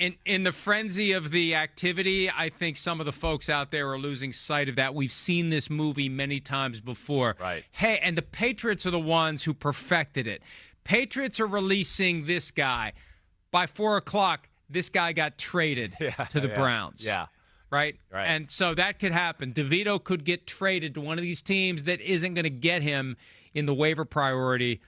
In the frenzy of the activity, I think some of the folks out there are losing sight of that. We've seen this movie many times before. Right. Hey, and the Patriots are the ones who perfected it. Patriots are releasing this guy. By 4 o'clock, this guy got traded to the Browns. Yeah. Right? Right. And so that could happen. DeVito could get traded to one of these teams that isn't going to get him in the waiver priority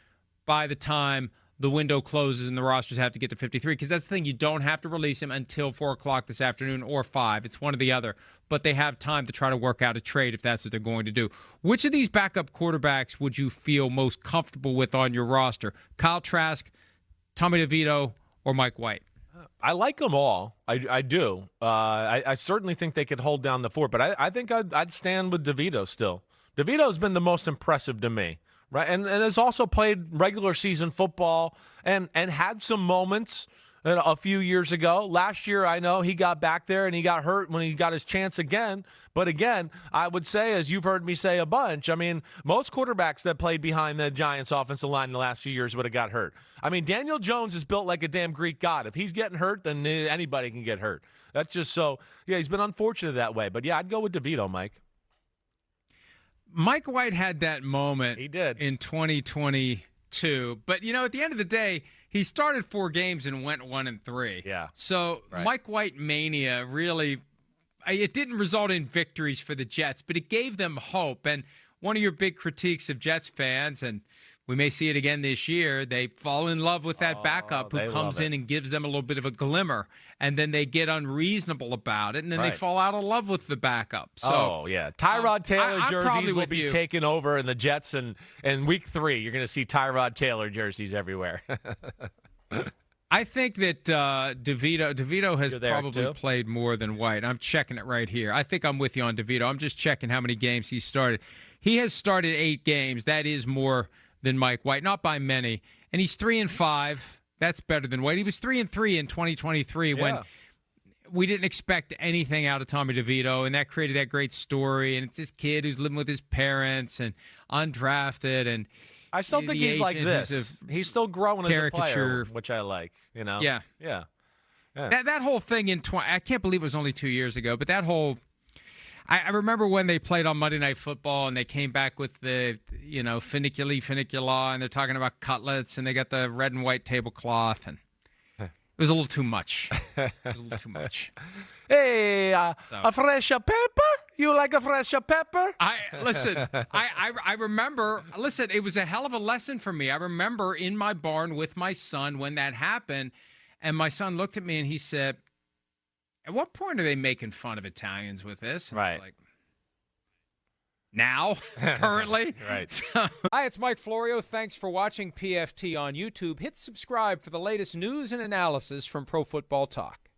by the time the window closes and the rosters have to get to 53, because that's the thing. You don't have to release him until 4 o'clock this afternoon or 5. It's one or the other. But they have time to try to work out a trade if that's what they're going to do. Which of these backup quarterbacks would you feel most comfortable with on your roster? Kyle Trask, Tommy DeVito, or Mike White? I like them all. I do. I certainly think they could hold down the fort, but I think I'd stand with DeVito still. DeVito's been the most impressive to me. Right, and has also played regular season football and had some moments a few years ago. Last year, I know he got back there and he got hurt when he got his chance again. But again, I would say, as you've heard me say a bunch, I mean, most quarterbacks that played behind the Giants' offensive line in the last few years would have got hurt. I mean, Daniel Jones is built like a damn Greek god. If he's getting hurt, then anybody can get hurt. That's just so, yeah, he's been unfortunate that way. But, yeah, I'd go with DeVito, Mike. Mike White had that moment he did in 2022. But, at the end of the day, he started 4 games and went 1-3. Yeah. So right. Mike White mania really, it didn't result in victories for the Jets, but it gave them hope. And one of your big critiques of Jets fans, and we may see it again this year, they fall in love with that backup who comes in and gives them a little bit of a glimmer, and then they get unreasonable about it, and then they fall out of love with the backup. So, Tyrod Taylor I'm jerseys will be taken over in the Jets, and in week 3, you're going to see Tyrod Taylor jerseys everywhere. I think that DeVito has probably played more than White. I'm checking it right here. I think I'm with you on DeVito. I'm just checking how many games he started. He has started 8 games. That is more than Mike White, not by many. And he's 3-5. That's better than White. He was 3-3 in 2023 when we didn't expect anything out of Tommy DeVito, and that created that great story. And it's this kid who's living with his parents and undrafted, and I still think he's like this. He's still growing as a player, which I like. Yeah. That whole thing I can't believe it was only 2 years ago, but that whole. I remember when they played on Monday Night Football and they came back with the, funicula, and they're talking about cutlets, and they got the red and white tablecloth, and it was a little too much. Hey, a fresh pepper? You like a fresh pepper? I remember, it was a hell of a lesson for me. I remember in my barn with my son when that happened, and my son looked at me and he said, at what point are they making fun of Italians with this? And right. It's like, now, currently. Right. Hi, it's Mike Florio. Thanks for watching PFT on YouTube. Hit subscribe for the latest news and analysis from Pro Football Talk.